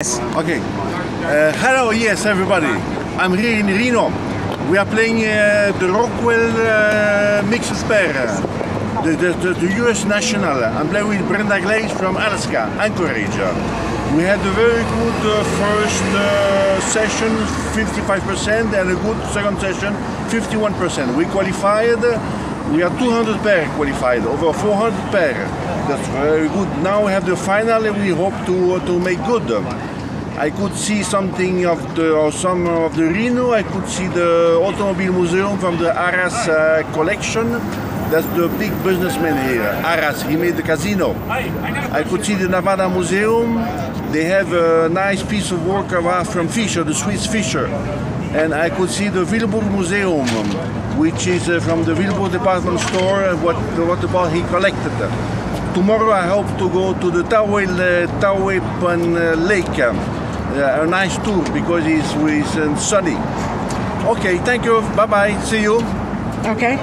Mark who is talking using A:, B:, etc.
A: Okay. Hello, yes, everybody. I'm here in Reno. We are playing the Rockwell Mixed Pair, the US National. I'm playing with Brenda Glaze from Alaska, Anchorage. We had a very good first session, 55%, and a good second session, 51%. We qualified. We are 200 pair qualified, over 400 pair. That's very good. Now we have the final, and we hope to make good. I could see something of some of the Reno. I could see the Automobile Museum from the Arras collection. That's the big businessman here. Arras, he made the casino. I could see the Nevada Museum. They have a nice piece of work of art from Fischer, the Swiss Fischer. And I could see the Wilbur Museum, which is from the Wilbur department store, what about he collected. Tomorrow I hope to go to the Tawepan Lake, a nice tour because it's sunny. Okay, thank you, bye-bye, see you.
B: Okay.